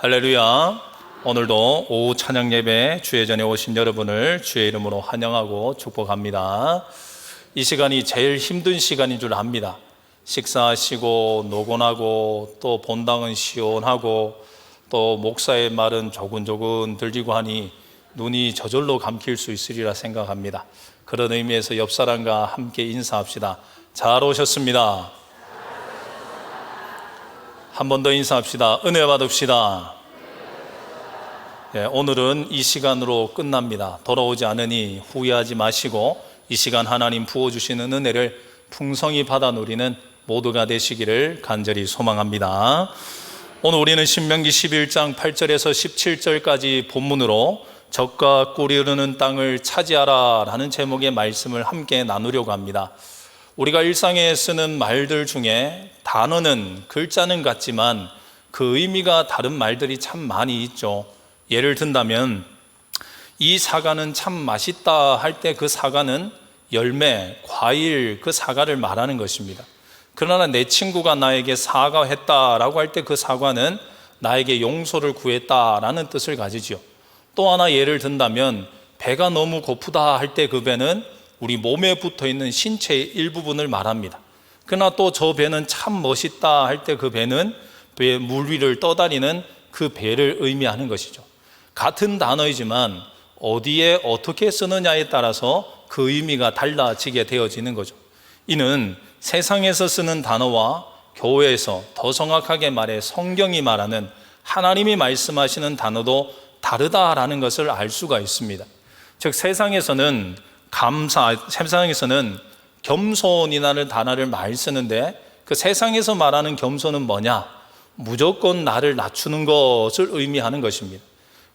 할렐루야. 오늘도 오후 찬양 예배 주의 전에 오신 여러분을 주의 이름으로 환영하고 축복합니다. 이 시간이 제일 힘든 시간인 줄 압니다. 식사하시고 노곤하고 또 본당은 시원하고 또 목사의 말은 조근조근 들리고 하니 눈이 저절로 감길 수 있으리라 생각합니다. 그런 의미에서 옆 사람과 함께 인사합시다. 잘 오셨습니다. 한 번 더 인사합시다. 은혜 받읍시다. 오늘은 이 시간으로 끝납니다. 돌아오지 않으니 후회하지 마시고 이 시간 하나님 부어주시는 은혜를 풍성히 받아 누리는 모두가 되시기를 간절히 소망합니다. 오늘 우리는 신명기 11장 8절에서 17절까지 본문으로 적과 꿀이 흐르는 땅을 차지하라 라는 제목의 말씀을 함께 나누려고 합니다. 우리가 일상에 쓰는 말들 중에 단어는 글자는 같지만 그 의미가 다른 말들이 참 많이 있죠. 예를 든다면 이 사과는 참 맛있다 할 때 그 사과는 열매, 과일, 그 사과를 말하는 것입니다. 그러나 내 친구가 나에게 사과했다라고 할 때 그 사과는 나에게 용서를 구했다라는 뜻을 가지죠. 또 하나 예를 든다면 배가 너무 고프다 할 때 그 배는 우리 몸에 붙어 있는 신체의 일부분을 말합니다. 그러나 또 저 배는 참 멋있다 할 때 그 배는 물 위를 떠다니는 그 배를 의미하는 것이죠. 같은 단어이지만 어디에 어떻게 쓰느냐에 따라서 그 의미가 달라지게 되어지는 거죠. 이는 세상에서 쓰는 단어와 교회에서 더 정확하게 말해 성경이 말하는 하나님이 말씀하시는 단어도 다르다라는 것을 알 수가 있습니다. 즉 세상에서는 세상에서는 겸손이라는 단어를 많이 쓰는데 그 세상에서 말하는 겸손은 뭐냐? 무조건 나를 낮추는 것을 의미하는 것입니다.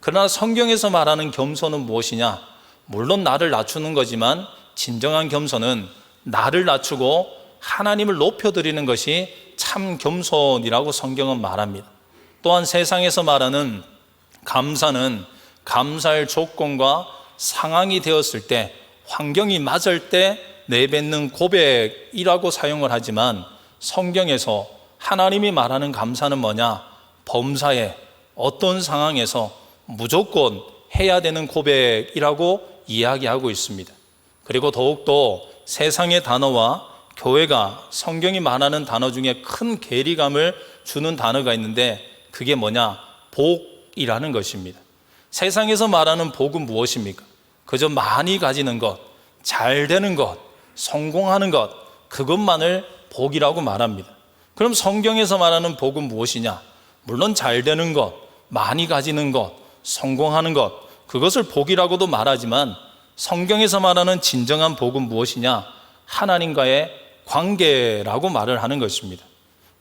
그러나 성경에서 말하는 겸손은 무엇이냐? 물론 나를 낮추는 거지만 진정한 겸손은 나를 낮추고 하나님을 높여드리는 것이 참 겸손이라고 성경은 말합니다. 또한 세상에서 말하는 감사는 감사할 조건과 상황이 되었을 때, 환경이 맞을 때 내뱉는 고백이라고 사용을 하지만 성경에서 하나님이 말하는 감사는 뭐냐? 범사에 어떤 상황에서 무조건 해야 되는 고백이라고 이야기하고 있습니다. 그리고 더욱더 세상의 단어와 교회가 성경이 말하는 단어 중에 큰 괴리감을 주는 단어가 있는데 그게 뭐냐? 복이라는 것입니다. 세상에서 말하는 복은 무엇입니까? 그저 많이 가지는 것, 잘 되는 것, 성공하는 것, 그것만을 복이라고 말합니다. 그럼 성경에서 말하는 복은 무엇이냐? 물론 잘 되는 것, 많이 가지는 것, 성공하는 것, 그것을 복이라고도 말하지만 성경에서 말하는 진정한 복은 무엇이냐? 하나님과의 관계라고 말을 하는 것입니다.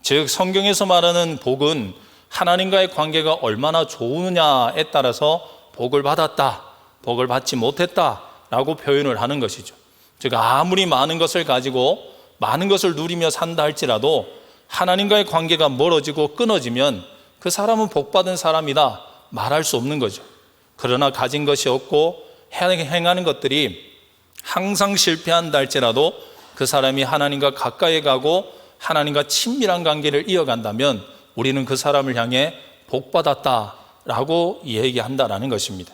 즉 성경에서 말하는 복은 하나님과의 관계가 얼마나 좋으냐에 따라서 복을 받았다, 복을 받지 못했다 라고 표현을 하는 것이죠. 즉 아무리 많은 것을 가지고 많은 것을 누리며 산다 할지라도 하나님과의 관계가 멀어지고 끊어지면 그 사람은 복받은 사람이다 말할 수 없는 거죠. 그러나 가진 것이 없고 행하는 것들이 항상 실패한다 할지라도 그 사람이 하나님과 가까이 가고 하나님과 친밀한 관계를 이어간다면 우리는 그 사람을 향해 복받았다라고 얘기한다라는 것입니다.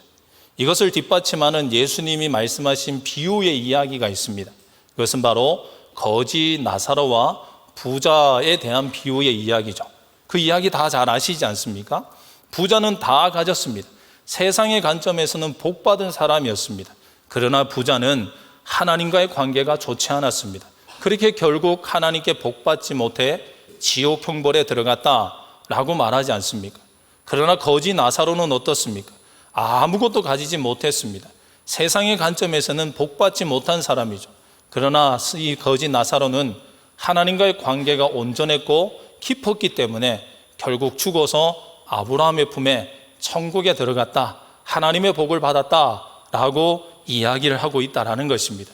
이것을 뒷받침하는 예수님이 말씀하신 비유의 이야기가 있습니다. 그것은 바로 거지 나사로와 부자에 대한 비유의 이야기죠. 그 이야기 다 잘 아시지 않습니까? 부자는 다 가졌습니다. 세상의 관점에서는 복받은 사람이었습니다. 그러나 부자는 하나님과의 관계가 좋지 않았습니다. 그렇게 결국 하나님께 복받지 못해 지옥 형벌에 들어갔다라고 말하지 않습니까? 그러나 거지 나사로는 어떻습니까? 아무것도 가지지 못했습니다. 세상의 관점에서는 복받지 못한 사람이죠. 그러나 이 거지 나사로는 하나님과의 관계가 온전했고 깊었기 때문에 결국 죽어서 아브라함의 품에 천국에 들어갔다, 하나님의 복을 받았다라고 이야기를 하고 있다라는 것입니다.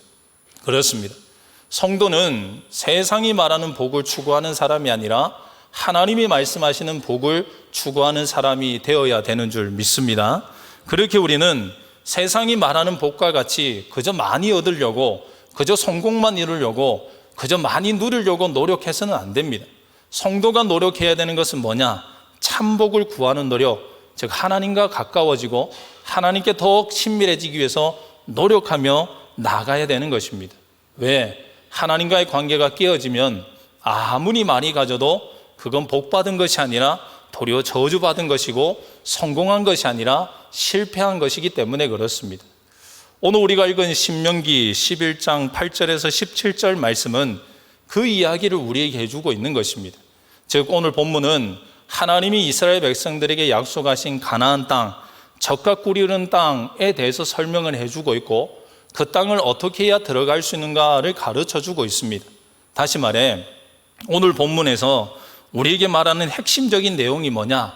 그렇습니다. 성도는 세상이 말하는 복을 추구하는 사람이 아니라 하나님이 말씀하시는 복을 추구하는 사람이 되어야 되는 줄 믿습니다. 그렇게 우리는 세상이 말하는 복과 같이 그저 많이 얻으려고, 그저 성공만 이루려고, 그저 많이 누리려고 노력해서는 안 됩니다. 성도가 노력해야 되는 것은 뭐냐? 참복을 구하는 노력, 즉 하나님과 가까워지고 하나님께 더욱 친밀해지기 위해서 노력하며 나가야 되는 것입니다. 왜? 하나님과의 관계가 깨어지면 아무리 많이 가져도 그건 복받은 것이 아니라 도리어 저주받은 것이고 성공한 것이 아니라 실패한 것이기 때문에 그렇습니다. 오늘 우리가 읽은 신명기 11장 8절에서 17절 말씀은 그 이야기를 우리에게 해주고 있는 것입니다. 즉 오늘 본문은 하나님이 이스라엘 백성들에게 약속하신 가나안 땅, 젖과 꿀이 흐르는 땅에 대해서 설명을 해주고 있고 그 땅을 어떻게 해야 들어갈 수 있는가를 가르쳐주고 있습니다. 다시 말해 오늘 본문에서 우리에게 말하는 핵심적인 내용이 뭐냐?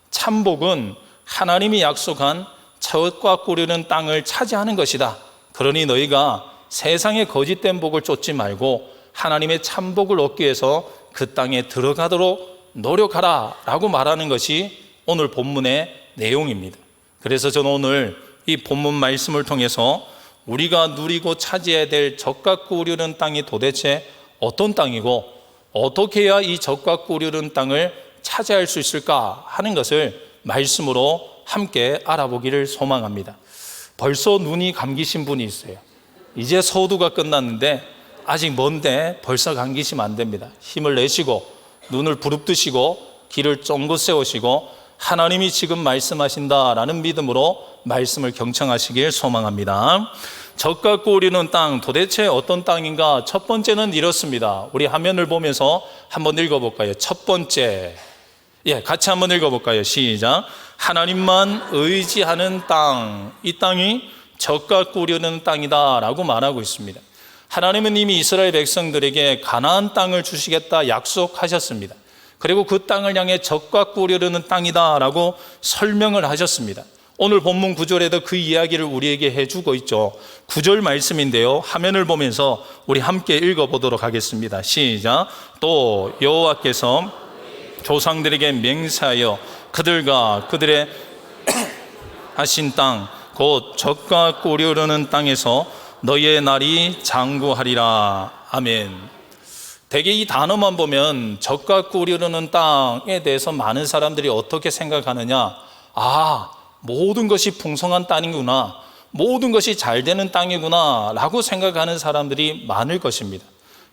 참복은 하나님이 약속한 젖과 꿀이 흐르는 땅을 차지하는 것이다. 그러니 너희가 세상의 거짓된 복을 쫓지 말고 하나님의 참복을 얻기 위해서 그 땅에 들어가도록 노력하라 라고 말하는 것이 오늘 본문의 내용입니다. 그래서 저는 오늘 이 본문 말씀을 통해서 우리가 누리고 차지해야 될 젖과 꿀이 흐르는 땅이 도대체 어떤 땅이고 어떻게 해야 이 젖과 꿀이 흐르는 땅을 차지할 수 있을까 하는 것을 말씀으로 함께 알아보기를 소망합니다. 벌써 눈이 감기신 분이 있어요. 이제 서두가 끝났는데 아직 먼데 벌써 감기시면 안 됩니다. 힘을 내시고 눈을 부릅뜨시고 귀를 쫑긋 세우시고 하나님이 지금 말씀하신다라는 믿음으로 말씀을 경청하시길 소망합니다. 젖과 꿀이 흐르는 땅, 도대체 어떤 땅인가? 첫 번째는 이렇습니다. 우리 화면을 보면서 한번 읽어볼까요? 첫 번째, 같이 한번 읽어볼까요? 시작. 하나님만 의지하는 땅, 이 땅이 젖과 꿀이 흐르는 땅이다 라고 말하고 있습니다. 하나님은 이미 이스라엘 백성들에게 가나안 땅을 주시겠다 약속하셨습니다. 그리고 그 땅을 향해 젖과 꿀이 흐르는 땅이다 라고 설명을 하셨습니다. 오늘 본문 9절에도 그 이야기를 우리에게 해주고 있죠. 9절 말씀인데요, 화면을 보면서 우리 함께 읽어보도록 하겠습니다. 시작. 또 여호와께서 조상들에게 맹세하여 그들과 그들의 하신 땅 곧 젖과 꿀이 흐르는 땅에서 너희의 날이 장구하리라. 아멘. 대개 이 단어만 보면 젖과 꿀이 흐르는 땅에 대해서 많은 사람들이 어떻게 생각하느냐? 모든 것이 풍성한 땅이구나, 모든 것이 잘 되는 땅이구나 라고 생각하는 사람들이 많을 것입니다.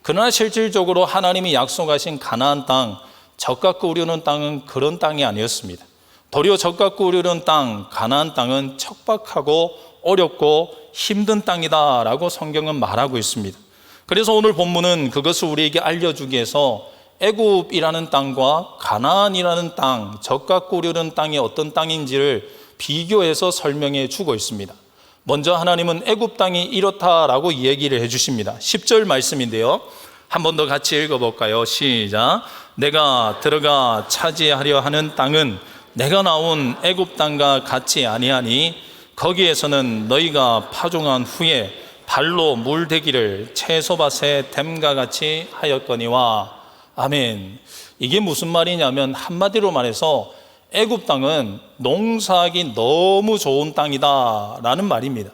그러나 실질적으로 하나님이 약속하신 가나안 땅, 젖과 꿀이 흐르는 땅은 그런 땅이 아니었습니다. 도리어 젖과 꿀이 흐르는 땅, 가나안 땅은 척박하고 어렵고 힘든 땅이다 라고 성경은 말하고 있습니다. 그래서 오늘 본문은 그것을 우리에게 알려주기 위해서 애굽이라는 땅과 가나안이라는 땅, 젖과 꿀이 흐르는 땅이 어떤 땅인지를 비교해서 설명해 주고 있습니다. 먼저 하나님은 애굽 땅이 이렇다라고 얘기를 해 주십니다. 10절 말씀인데요, 한 번 더 같이 읽어볼까요? 시작. 내가 들어가 차지하려 하는 땅은 내가 나온 애굽 땅과 같이 아니하니 거기에서는 너희가 파종한 후에 발로 물대기를 채소밭에 댐과 같이 하였거니와. 아멘. 이게 무슨 말이냐면 한마디로 말해서 애굽 땅은 농사하기 너무 좋은 땅이다 라는 말입니다.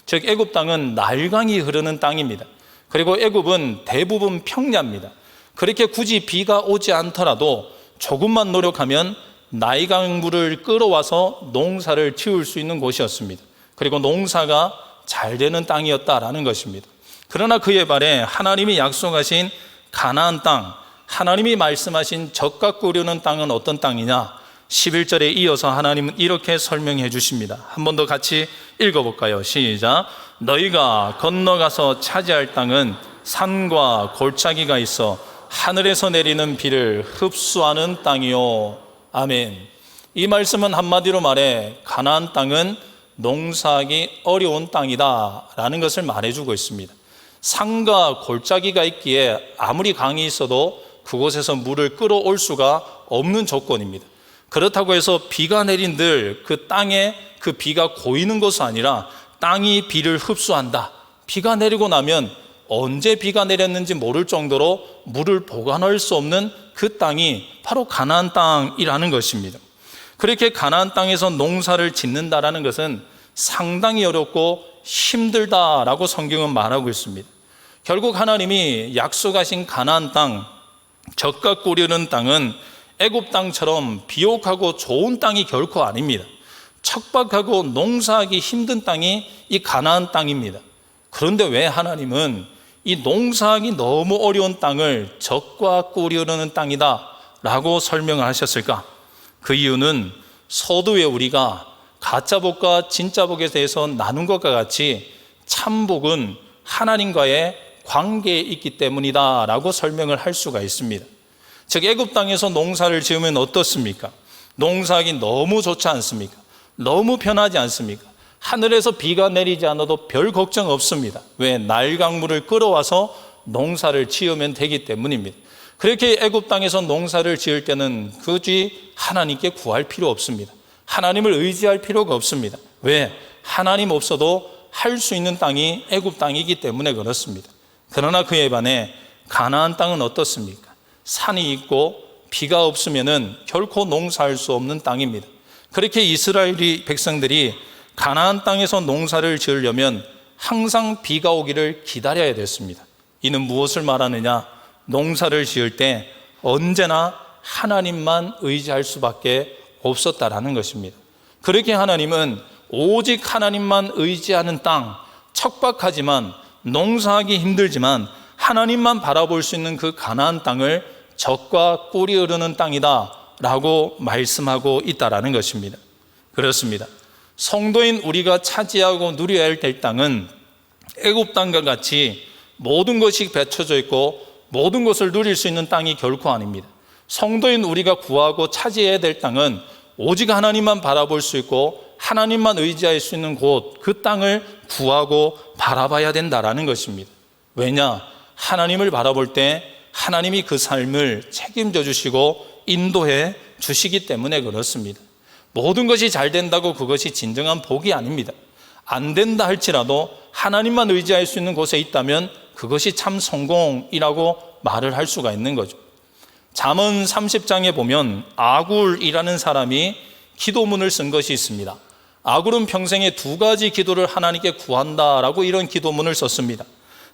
즉 애굽 땅은 나일강이 흐르는 땅입니다. 그리고 애굽은 대부분 평야입니다. 그렇게 굳이 비가 오지 않더라도 조금만 노력하면 나일강 물을 끌어와서 농사를 지을 수 있는 곳이었습니다. 그리고 농사가 잘 되는 땅이었다라는 것입니다. 그러나 그에 반해 하나님이 약속하신 가나안 땅, 하나님이 말씀하신 젖과 꿀이 흐르는 땅은 어떤 땅이냐? 11절에 이어서 하나님은 이렇게 설명해 주십니다. 한 번 더 같이 읽어볼까요? 시작. 너희가 건너가서 차지할 땅은 산과 골짜기가 있어 하늘에서 내리는 비를 흡수하는 땅이요. 아멘. 이 말씀은 한마디로 말해 가나안 땅은 농사하기 어려운 땅이다 라는 것을 말해주고 있습니다. 산과 골짜기가 있기에 아무리 강이 있어도 그곳에서 물을 끌어올 수가 없는 조건입니다. 그렇다고 해서 비가 내린들 그 땅에 그 비가 고이는 것은 아니라 땅이 비를 흡수한다. 비가 내리고 나면 언제 비가 내렸는지 모를 정도로 물을 보관할 수 없는 그 땅이 바로 가나안 땅이라는 것입니다. 그렇게 가나안 땅에서 농사를 짓는다라는 것은 상당히 어렵고 힘들다라고 성경은 말하고 있습니다. 결국 하나님이 약속하신 가나안 땅, 젖과 꿀이 흐르는 땅은 애굽 땅처럼 비옥하고 좋은 땅이 결코 아닙니다. 척박하고 농사하기 힘든 땅이 이 가나안 땅입니다. 그런데 왜 하나님은 이 농사하기 너무 어려운 땅을 젖과 꿀이 흐르는 땅이다 라고 설명을 하셨을까? 그 이유는 서두에 우리가 가짜복과 진짜복에 대해서 나눈 것과 같이 참복은 하나님과의 관계에 있기 때문이다 라고 설명을 할 수가 있습니다. 즉 애굽 땅에서 농사를 지으면 어떻습니까? 농사하기 너무 좋지 않습니까? 너무 편하지 않습니까? 하늘에서 비가 내리지 않아도 별 걱정 없습니다. 왜? 날강물을 끌어와서 농사를 지으면 되기 때문입니다. 그렇게 애굽 땅에서 농사를 지을 때는 굳이 하나님께 구할 필요 없습니다. 하나님을 의지할 필요가 없습니다. 왜? 하나님 없어도 할 수 있는 땅이 애굽 땅이기 때문에 그렇습니다. 그러나 그에 반해 가나안 땅은 어떻습니까? 산이 있고 비가 없으면은 결코 농사할 수 없는 땅입니다. 그렇게 이스라엘 백성들이 가나안 땅에서 농사를 지으려면 항상 비가 오기를 기다려야 됐습니다. 이는 무엇을 말하느냐? 농사를 지을 때 언제나 하나님만 의지할 수밖에 없었다라는 것입니다. 그렇게 하나님은 오직 하나님만 의지하는 땅, 척박하지만 농사하기 힘들지만 하나님만 바라볼 수 있는 그 가나안 땅을 젖과 꿀이 흐르는 땅이다 라고 말씀하고 있다라는 것입니다. 그렇습니다. 성도인 우리가 차지하고 누려야 될 땅은 애굽 땅과 같이 모든 것이 갖춰져 있고 모든 것을 누릴 수 있는 땅이 결코 아닙니다. 성도인 우리가 구하고 차지해야 될 땅은 오직 하나님만 바라볼 수 있고 하나님만 의지할 수 있는 곳, 그 땅을 구하고 바라봐야 된다라는 것입니다. 왜냐? 하나님을 바라볼 때 하나님이 그 삶을 책임져 주시고 인도해 주시기 때문에 그렇습니다. 모든 것이 잘 된다고 그것이 진정한 복이 아닙니다. 안 된다 할지라도 하나님만 의지할 수 있는 곳에 있다면 그것이 참 성공이라고 말을 할 수가 있는 거죠. 잠언 30장에 보면 아굴이라는 사람이 기도문을 쓴 것이 있습니다. 아굴은 평생에 두 가지 기도를 하나님께 구한다라고 이런 기도문을 썼습니다.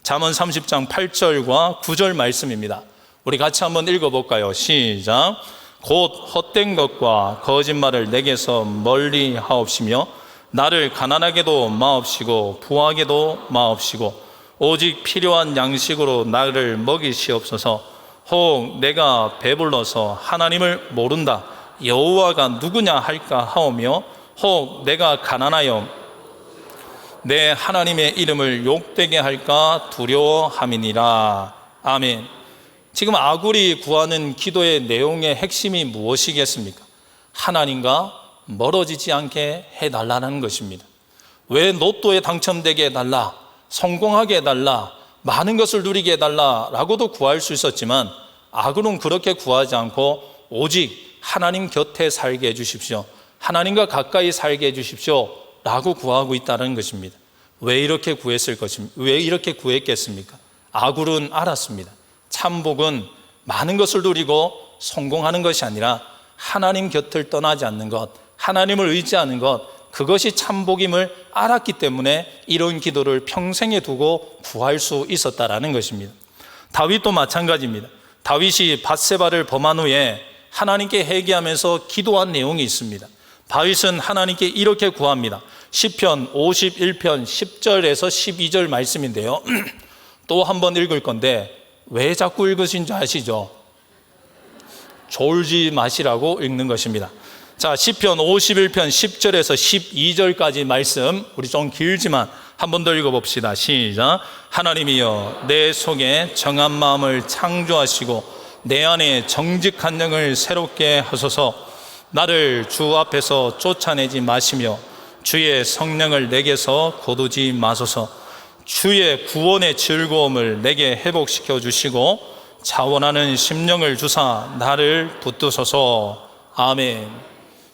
잠언 30장 8절과 9절 말씀입니다. 우리 같이 한번 읽어볼까요? 시작. 곧 헛된 것과 거짓말을 내게서 멀리 하옵시며 나를 가난하게도 마옵시고 부하게도 마옵시고 오직 필요한 양식으로 나를 먹이시옵소서. 혹 내가 배불러서 하나님을 모른다 여호와가 누구냐 할까 하오며 혹 내가 가난하여 내 하나님의 이름을 욕되게 할까 두려워함이니라. 아멘. 지금 아굴이 구하는 기도의 내용의 핵심이 무엇이겠습니까? 하나님과 멀어지지 않게 해달라는 것입니다. 왜 로또에 당첨되게 해달라, 성공하게 해달라, 많은 것을 누리게 해달라라고도 구할 수 있었지만 아굴은 그렇게 구하지 않고 오직 하나님 곁에 살게 해주십시오, 하나님과 가까이 살게 해주십시오 라고 구하고 있다는 것입니다. 왜 이렇게 구했을 것입니까? 왜 이렇게 구했겠습니까? 아굴은 알았습니다. 참복은 많은 것을 누리고 성공하는 것이 아니라 하나님 곁을 떠나지 않는 것, 하나님을 의지하는 것, 그것이 참복임을 알았기 때문에 이런 기도를 평생에 두고 구할 수 있었다라는 것입니다. 다윗도 마찬가지입니다. 다윗이 밧세바를 범한 후에 하나님께 회개하면서 기도한 내용이 있습니다. 다윗은 하나님께 이렇게 구합니다. 시편 51편 10절에서 12절 말씀인데요. 또 한번 읽을 건데 왜 자꾸 읽으신 줄 아시죠? 졸지 마시라고 읽는 것입니다. 자, 시편 51편 10절에서 12절까지 말씀, 우리 좀 길지만 한 번 더 읽어봅시다. 시작. 하나님이여 내 속에 정한 마음을 창조하시고 내 안에 정직한 영을 새롭게 하소서. 나를 주 앞에서 쫓아내지 마시며 주의 성령을 내게서 거두지 마소서. 주의 구원의 즐거움을 내게 회복시켜 주시고 자원하는 심령을 주사 나를 붙드소서. 아멘.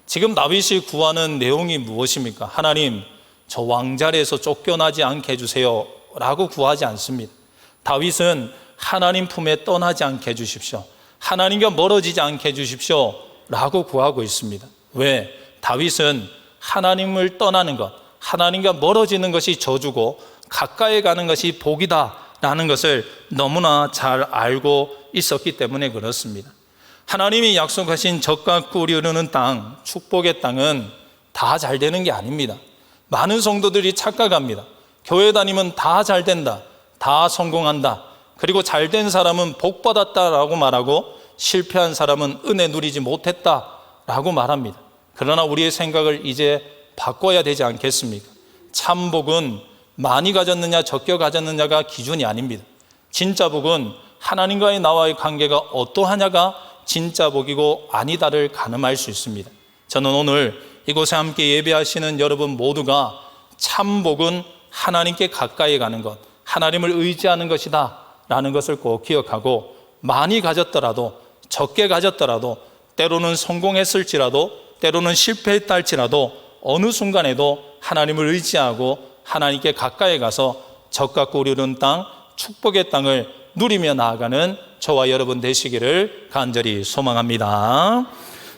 지금 다윗이 구하는 내용이 무엇입니까? 하나님, 저 왕자리에서 쫓겨나지 않게 해주세요 라고 구하지 않습니다. 다윗은 하나님 품에 떠나지 않게 해주십시오, 하나님과 멀어지지 않게 해주십시오 라고 구하고 있습니다. 왜? 다윗은 하나님을 떠나는 것, 하나님과 멀어지는 것이 저주고 가까이 가는 것이 복이다 라는 것을 너무나 잘 알고 있었기 때문에 그렇습니다. 하나님이 약속하신 젖과 꿀이 흐르는 땅, 축복의 땅은 다 잘 되는 게 아닙니다. 많은 성도들이 착각합니다. 교회 다니면 다 잘 된다, 다 성공한다, 그리고 잘된 사람은 복 받았다라고 말하고 실패한 사람은 은혜 누리지 못했다라고 말합니다. 그러나 우리의 생각을 이제 바꿔야 되지 않겠습니까? 참 복은 많이 가졌느냐 적게 가졌느냐가 기준이 아닙니다. 진짜 복은 하나님과의 나와의 관계가 어떠하냐가 진짜 복이고 아니다를 가늠할 수 있습니다. 저는 오늘 이곳에 함께 예배하시는 여러분 모두가 참 복은 하나님께 가까이 가는 것, 하나님을 의지하는 것이다 라는 것을 꼭 기억하고, 많이 가졌더라도 적게 가졌더라도, 때로는 성공했을지라도 때로는 실패했다 할지라도 어느 순간에도 하나님을 의지하고 하나님께 가까이 가서 젖과 꿀이 흐르는 땅, 축복의 땅을 누리며 나아가는 저와 여러분 되시기를 간절히 소망합니다.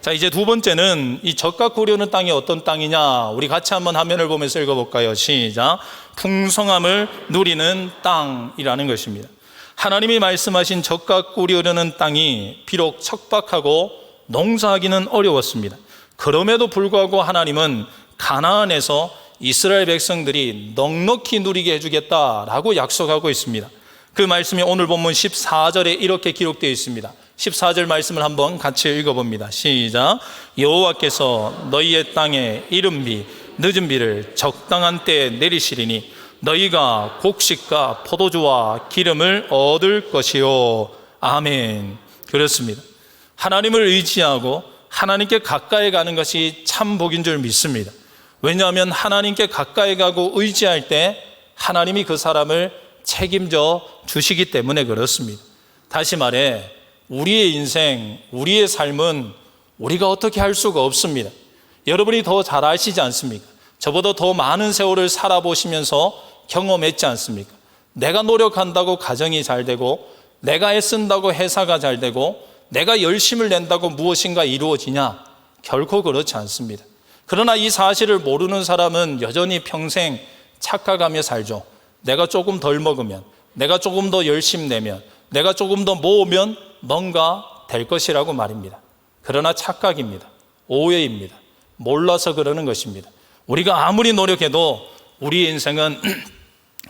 자, 이제 두 번째는 이 젖과 꿀이 흐르는 땅이 어떤 땅이냐, 우리 같이 한번 화면을 보면서 읽어볼까요? 시작. 풍성함을 누리는 땅이라는 것입니다. 하나님이 말씀하신 젖과 꿀이 흐르는 땅이 비록 척박하고 농사하기는 어려웠습니다. 그럼에도 불구하고 하나님은 가나안에서 이스라엘 백성들이 넉넉히 누리게 해주겠다라고 약속하고 있습니다. 그 말씀이 오늘 본문 14절에 이렇게 기록되어 있습니다. 14절 말씀을 한번 같이 읽어봅니다. 시작. 여호와께서 너희의 땅에 이른 비 늦은 비를 적당한 때에 내리시리니 너희가 곡식과 포도주와 기름을 얻을 것이요. 아멘. 그렇습니다. 하나님을 의지하고 하나님께 가까이 가는 것이 참 복인 줄 믿습니다. 왜냐하면 하나님께 가까이 가고 의지할 때 하나님이 그 사람을 책임져 주시기 때문에 그렇습니다. 다시 말해 우리의 인생, 우리의 삶은 우리가 어떻게 할 수가 없습니다. 여러분이 더 잘 아시지 않습니까? 저보다 더 많은 세월을 살아보시면서 경험했지 않습니까? 내가 노력한다고 가정이 잘 되고, 내가 애쓴다고 회사가 잘 되고, 내가 열심을 낸다고 무엇인가 이루어지냐? 결코 그렇지 않습니다. 그러나 이 사실을 모르는 사람은 여전히 평생 착각하며 살죠. 내가 조금 덜 먹으면, 내가 조금 더 열심 내면, 내가 조금 더 모으면 뭔가 될 것이라고 말입니다. 그러나 착각입니다. 오해입니다. 몰라서 그러는 것입니다. 우리가 아무리 노력해도 우리의 인생은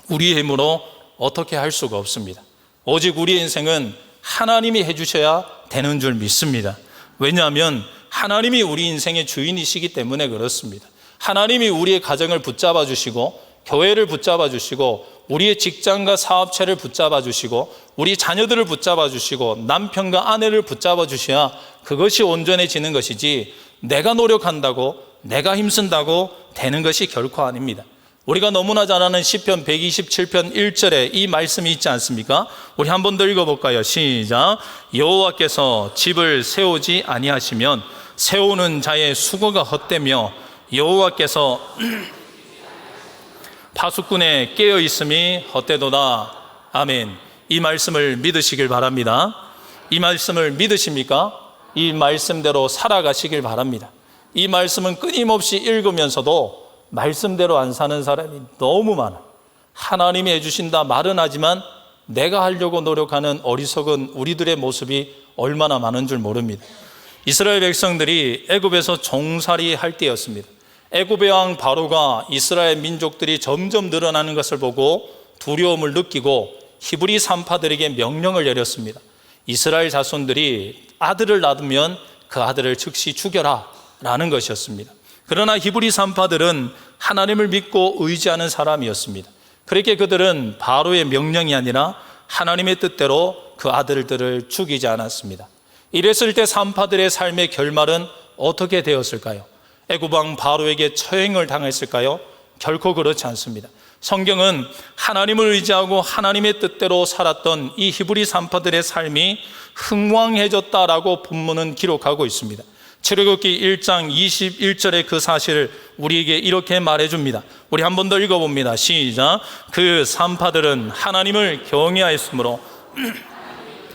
우리의 힘으로 어떻게 할 수가 없습니다. 오직 우리의 인생은 하나님이 해주셔야 되는 줄 믿습니다. 왜냐하면 하나님이 우리 인생의 주인이시기 때문에 그렇습니다. 하나님이 우리의 가정을 붙잡아 주시고, 교회를 붙잡아 주시고, 우리의 직장과 사업체를 붙잡아 주시고, 우리 자녀들을 붙잡아 주시고, 남편과 아내를 붙잡아 주셔야 그것이 온전해지는 것이지, 내가 노력한다고, 내가 힘쓴다고 되는 것이 결코 아닙니다. 우리가 너무나 잘 아는 시편 127편 1절에 이 말씀이 있지 않습니까? 우리 한 번 더 읽어볼까요? 시작. 여호와께서 집을 세우지 아니하시면 세우는 자의 수고가 헛되며 여호와께서 파수꾼에 깨어 있음이 헛되도다. 아멘. 이 말씀을 믿으시길 바랍니다. 이 말씀을 믿으십니까? 이 말씀대로 살아가시길 바랍니다. 이 말씀은 끊임없이 읽으면서도 말씀대로 안 사는 사람이 너무 많아. 하나님이 해주신다 말은 하지만 내가 하려고 노력하는 어리석은 우리들의 모습이 얼마나 많은 줄 모릅니다. 이스라엘 백성들이 애굽에서 종살이 할 때였습니다. 애굽의 왕 바로가 이스라엘 민족들이 점점 늘어나는 것을 보고 두려움을 느끼고 히브리 산파들에게 명령을 내렸습니다. 이스라엘 자손들이 아들을 낳으면 그 아들을 즉시 죽여라 라는 것이었습니다. 그러나 히브리 산파들은 하나님을 믿고 의지하는 사람이었습니다. 그렇게 그들은 바로의 명령이 아니라 하나님의 뜻대로 그 아들들을 죽이지 않았습니다. 이랬을 때 산파들의 삶의 결말은 어떻게 되었을까요? 애굽 왕 바로에게 처형을 당했을까요? 결코 그렇지 않습니다. 성경은 하나님을 의지하고 하나님의 뜻대로 살았던 이 히브리 산파들의 삶이 흥왕해졌다라고 본문은 기록하고 있습니다. 출애굽기 1장 21절의 그 사실을 우리에게 이렇게 말해줍니다. 우리 한 번 더 읽어봅니다. 시작. 그 산파들은 하나님을 경외하였으므로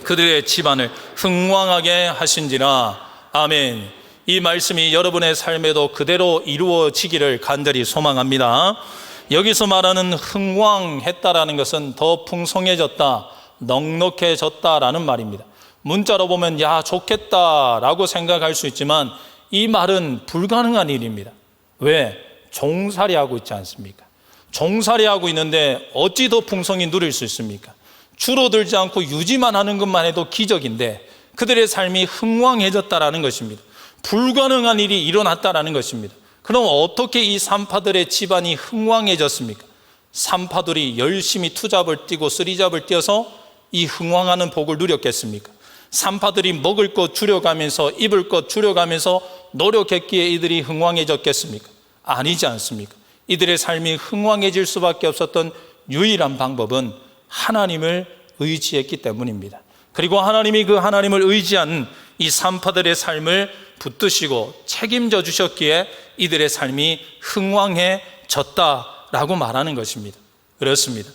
그들의 집안을 흥왕하게 하신지라. 아멘. 이 말씀이 여러분의 삶에도 그대로 이루어지기를 간절히 소망합니다. 여기서 말하는 흥왕했다라는 것은 더 풍성해졌다, 넉넉해졌다라는 말입니다. 문자로 보면 야 좋겠다라고 생각할 수 있지만 이 말은 불가능한 일입니다. 왜? 종살이하고 있지 않습니까? 종살이하고 있는데 어찌 더 풍성히 누릴 수 있습니까? 줄어들지 않고 유지만 하는 것만 해도 기적인데 그들의 삶이 흥왕해졌다라는 것입니다. 불가능한 일이 일어났다라는 것입니다. 그럼 어떻게 이 산파들의 집안이 흥왕해졌습니까? 산파들이 열심히 투잡을 뛰고 쓰리잡을 뛰어서 이 흥왕하는 복을 누렸겠습니까? 산파들이 먹을 것 줄여가면서 입을 것 줄여가면서 노력했기에 이들이 흥왕해졌겠습니까? 아니지 않습니까? 이들의 삶이 흥왕해질 수밖에 없었던 유일한 방법은 하나님을 의지했기 때문입니다. 그리고 하나님이 그 하나님을 의지한 이 산파들의 삶을 붙드시고 책임져 주셨기에 이들의 삶이 흥왕해졌다라고 말하는 것입니다. 그렇습니다.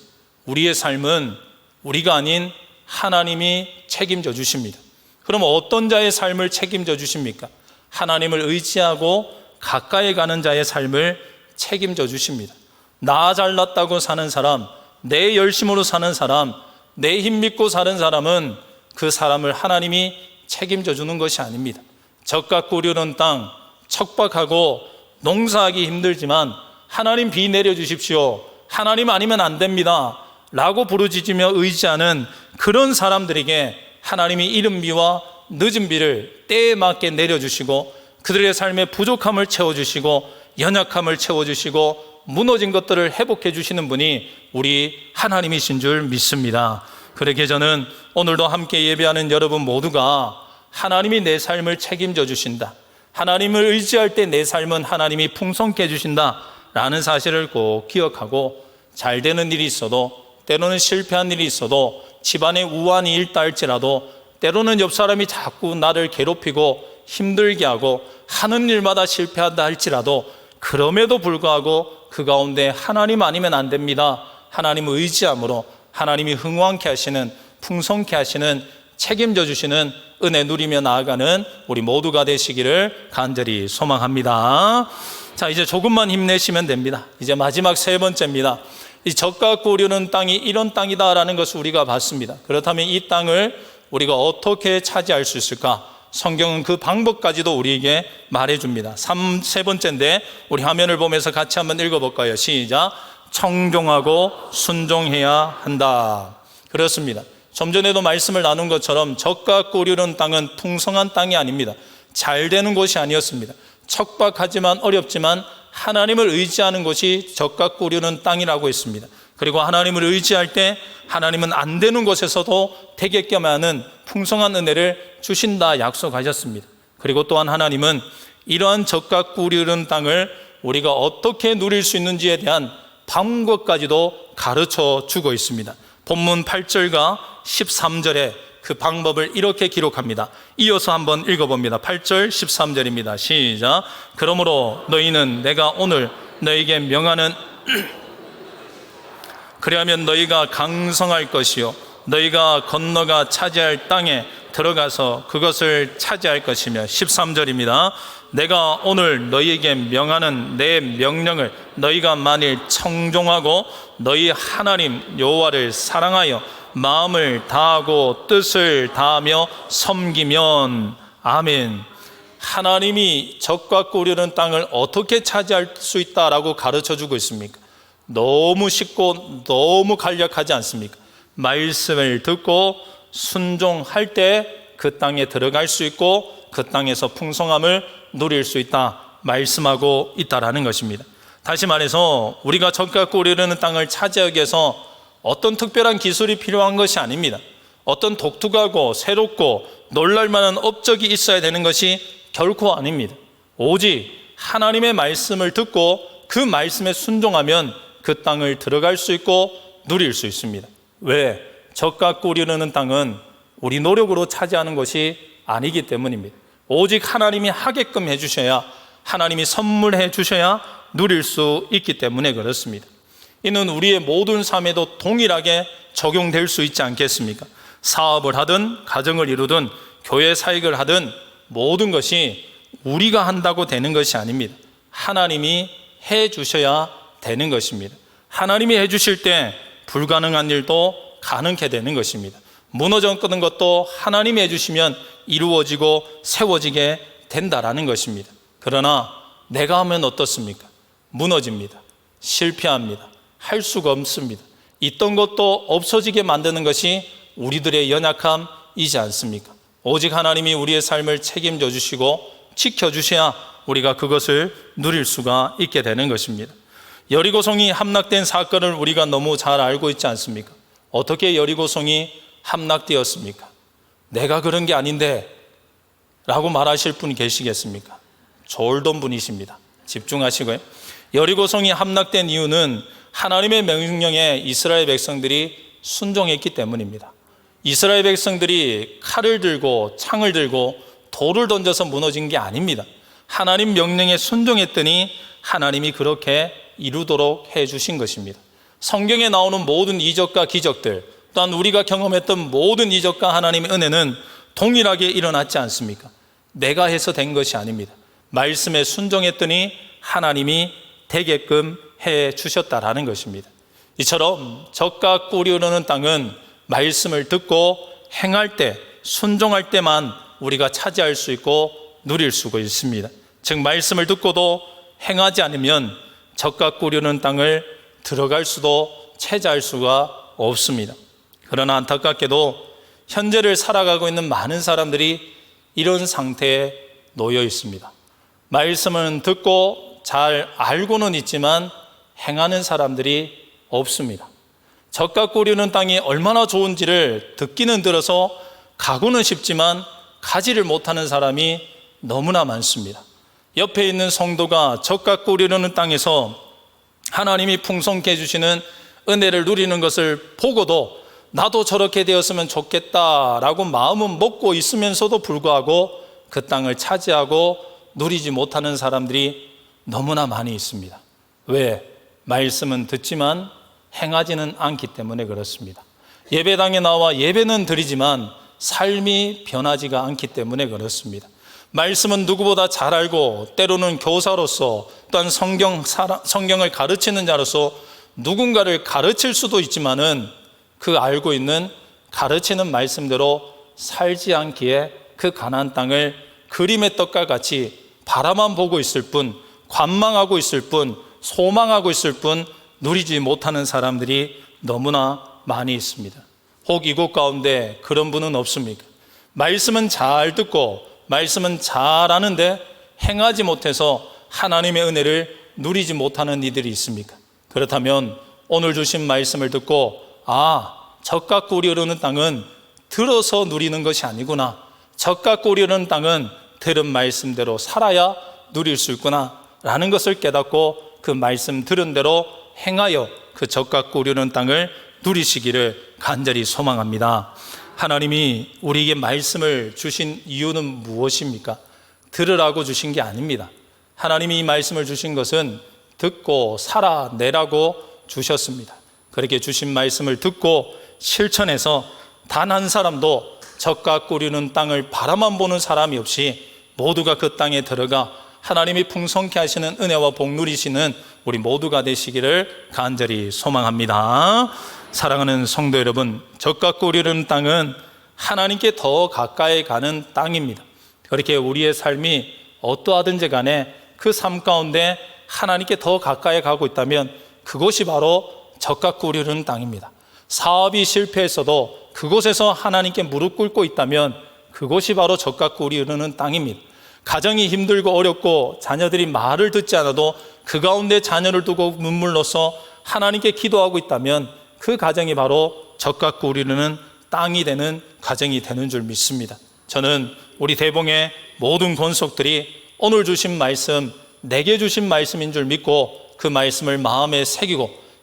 우리의 삶은 우리가 아닌 하나님이 책임져 주십니다. 그럼 어떤 자의 삶을 책임져 주십니까? 하나님을 의지하고 가까이 가는 자의 삶을 책임져 주십니다. 나 잘났다고 사는 사람, 내 열심으로 사는 사람, 내 힘 믿고 사는 사람은 그 사람을 하나님이 책임져 주는 것이 아닙니다. 적과 꾸려는 땅, 척박하고 농사하기 힘들지만 하나님 비 내려주십시오, 하나님 아니면 안 됩니다 라고 부르짖으며 의지하는 그런 사람들에게 하나님이 이른 비와 늦은 비를 때에 맞게 내려주시고 그들의 삶의 부족함을 채워주시고 연약함을 채워주시고 무너진 것들을 회복해 주시는 분이 우리 하나님이신 줄 믿습니다. 그러기에 저는 오늘도 함께 예배하는 여러분 모두가 하나님이 내 삶을 책임져 주신다, 하나님을 의지할 때 내 삶은 하나님이 풍성케 해주신다 라는 사실을 꼭 기억하고 잘 되는 일이 있어도, 때로는 실패한 일이 있어도, 집안에 우환이 일다 할지라도, 때로는 옆 사람이 자꾸 나를 괴롭히고 힘들게 하고 하는 일마다 실패한다 할지라도 그럼에도 불구하고 그 가운데 하나님 아니면 안 됩니다, 하나님을 의지함으로 하나님이 흥왕케 하시는, 풍성케 하시는, 책임져 주시는 은혜 누리며 나아가는 우리 모두가 되시기를 간절히 소망합니다. 자, 이제 조금만 힘내시면 됩니다. 이제 마지막 세 번째입니다. 이 적과 꾸려는 땅이 이런 땅이다라는 것을 우리가 봤습니다. 그렇다면 이 땅을 우리가 어떻게 차지할 수 있을까? 성경은 그 방법까지도 우리에게 말해줍니다. 세 번째인데 우리 화면을 보면서 같이 한번 읽어볼까요? 시작. 청종하고 순종해야 한다. 그렇습니다. 좀 전에도 말씀을 나눈 것처럼 적과 꾸려는 땅은 풍성한 땅이 아닙니다. 잘 되는 곳이 아니었습니다. 척박하지만 어렵지만 하나님을 의지하는 것이 적과 꾸려는 땅이라고 했습니다. 그리고 하나님을 의지할 때 하나님은 안 되는 곳에서도 되게끔 하는 풍성한 은혜를 주신다 약속하셨습니다. 그리고 또한 하나님은 이러한 적과 꾸려는 땅을 우리가 어떻게 누릴 수 있는지에 대한 방법까지도 가르쳐 주고 있습니다. 본문 8절과 13절에 그 방법을 이렇게 기록합니다. 이어서 한번 읽어봅니다. 8절 13절입니다. 시작. 그러므로 너희는 내가 오늘 너희에게 명하는 그리하면 너희가 강성할 것이요 너희가 건너가 차지할 땅에 들어가서 그것을 차지할 것이며 13절입니다. 내가 오늘 너희에게 명하는 내 명령을 너희가 만일 청종하고 너희 하나님 여호와를 사랑하여 마음을 다하고 뜻을 다하며 섬기면 아멘. 하나님이 적과 꾸려는 땅을 어떻게 차지할 수 있다라고 가르쳐주고 있습니까? 너무 쉽고 너무 간략하지 않습니까? 말씀을 듣고 순종할 때 그 땅에 들어갈 수 있고 그 땅에서 풍성함을 누릴 수 있다 말씀하고 있다라는 것입니다. 다시 말해서 우리가 적과 꾸려는 땅을 차지하기 위해서 어떤 특별한 기술이 필요한 것이 아닙니다. 어떤 독특하고 새롭고 놀랄만한 업적이 있어야 되는 것이 결코 아닙니다. 오직 하나님의 말씀을 듣고 그 말씀에 순종하면 그 땅을 들어갈 수 있고 누릴 수 있습니다. 왜? 적과 꾸려는 땅은 우리 노력으로 차지하는 것이 아니기 때문입니다. 오직 하나님이 하게끔 해주셔야, 하나님이 선물해 주셔야 누릴 수 있기 때문에 그렇습니다. 이는 우리의 모든 삶에도 동일하게 적용될 수 있지 않겠습니까? 사업을 하든 가정을 이루든 교회 사역을 하든 모든 것이 우리가 한다고 되는 것이 아닙니다. 하나님이 해 주셔야 되는 것입니다. 하나님이 해 주실 때 불가능한 일도 가능케 되는 것입니다. 무너졌던 것도 하나님이 해주시면 이루어지고 세워지게 된다라는 것입니다. 그러나 내가 하면 어떻습니까? 무너집니다. 실패합니다. 할 수가 없습니다. 있던 것도 없어지게 만드는 것이 우리들의 연약함이지 않습니까? 오직 하나님이 우리의 삶을 책임져 주시고 지켜주셔야 우리가 그것을 누릴 수가 있게 되는 것입니다. 여리고성이 함락된 사건을 우리가 너무 잘 알고 있지 않습니까? 어떻게 여리고성이 함락되었습니까? 내가 그런 게 아닌데 라고 말하실 분이 계시겠습니까? 졸던 분이십니다. 집중하시고요. 여리고성이 함락된 이유는 하나님의 명령에 이스라엘 백성들이 순종했기 때문입니다. 이스라엘 백성들이 칼을 들고 창을 들고 돌을 던져서 무너진 게 아닙니다. 하나님 명령에 순종했더니 하나님이 그렇게 이루도록 해주신 것입니다. 성경에 나오는 모든 이적과 기적들, 또한 우리가 경험했던 모든 이적과 하나님의 은혜는 동일하게 일어났지 않습니까? 내가 해서 된 것이 아닙니다. 말씀에 순종했더니 하나님이 되게끔 해 주셨다라는 것입니다. 이처럼 젖과 꿀이 흐르는 땅은 말씀을 듣고 행할 때, 순종할 때만 우리가 차지할 수 있고 누릴 수가 있습니다. 즉 말씀을 듣고도 행하지 않으면 젖과 꿀이 흐르는 땅을 들어갈 수도 차지할 수가 없습니다. 그러나 안타깝게도 현재를 살아가고 있는 많은 사람들이 이런 상태에 놓여 있습니다. 말씀은 듣고 잘 알고는 있지만 행하는 사람들이 없습니다. 젖과 꿀이 흐르는 땅이 얼마나 좋은지를 듣기는 들어서 가고는 싶지만 가지를 못하는 사람이 너무나 많습니다. 옆에 있는 성도가 젖과 꿀이 흐르는 땅에서 하나님이 풍성케 해주시는 은혜를 누리는 것을 보고도 나도 저렇게 되었으면 좋겠다라고 마음은 먹고 있으면서도 불구하고 그 땅을 차지하고 누리지 못하는 사람들이 너무나 많이 있습니다. 왜? 말씀은 듣지만 행하지는 않기 때문에 그렇습니다. 예배당에 나와 예배는 드리지만 삶이 변하지가 않기 때문에 그렇습니다. 말씀은 누구보다 잘 알고 때로는 교사로서 또한 성경을 가르치는 자로서 누군가를 가르칠 수도 있지만은 그 알고 있는 가르치는 말씀대로 살지 않기에 그 가나안 땅을 그림의 떡과 같이 바라만 보고 있을 뿐, 관망하고 있을 뿐, 소망하고 있을 뿐 누리지 못하는 사람들이 너무나 많이 있습니다. 혹 이곳 가운데 그런 분은 없습니까? 말씀은 잘 듣고 말씀은 잘 아는데 행하지 못해서 하나님의 은혜를 누리지 못하는 이들이 있습니까? 그렇다면 오늘 주신 말씀을 듣고 젖과 꿀이 흐르는 땅은 들어서 누리는 것이 아니구나, 젖과 꿀이 흐르는 땅은 들은 말씀대로 살아야 누릴 수 있구나 라는 것을 깨닫고 그 말씀 들은 대로 행하여 그 젖과 꿀이 흐르는 땅을 누리시기를 간절히 소망합니다. 하나님이 우리에게 말씀을 주신 이유는 무엇입니까? 들으라고 주신 게 아닙니다. 하나님이 이 말씀을 주신 것은 듣고 살아내라고 주셨습니다. 그렇게 주신 말씀을 듣고 실천해서 단 한 사람도 젖과 꿀이 흐르는 땅을 바라만 보는 사람이 없이 모두가 그 땅에 들어가 하나님이 풍성케 하시는 은혜와 복 누리시는 우리 모두가 되시기를 간절히 소망합니다. 사랑하는 성도 여러분, 젖과 꿀이 흐르는 땅은 하나님께 더 가까이 가는 땅입니다. 그렇게 우리의 삶이 어떠하든지 간에 그 삶 가운데 하나님께 더 가까이 가고 있다면 그곳이 바로 젖과 꿀이 흐르는 땅입니다. 사업이 실패했어도 그곳에서 하나님께 무릎 꿇고 있다면 그곳이 바로 젖과 꿀이 흐르는 땅입니다. 가정이 힘들고 어렵고 자녀들이 말을 듣지 않아도 그 가운데 자녀를 두고 눈물로써 하나님께 기도하고 있다면 그 가정이 바로 젖과 꿀이 흐르는 땅이 되는 가정이 되는 줄 믿습니다. 저는 우리 대봉의 모든 권속들이 오늘 주신 말씀, 내게 주신 말씀인 줄 믿고 그 말씀을 마음에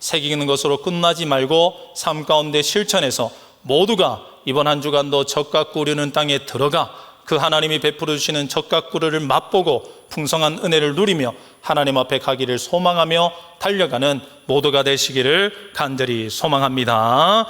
새기는 것으로 끝나지 말고 삶 가운데 실천해서 모두가 이번 한 주간도 젖과 꿀이 흐르는 땅에 들어가 그 하나님이 베풀어 주시는 젖과 꿀을 맛보고 풍성한 은혜를 누리며 하나님 앞에 가기를 소망하며 달려가는 모두가 되시기를 간절히 소망합니다.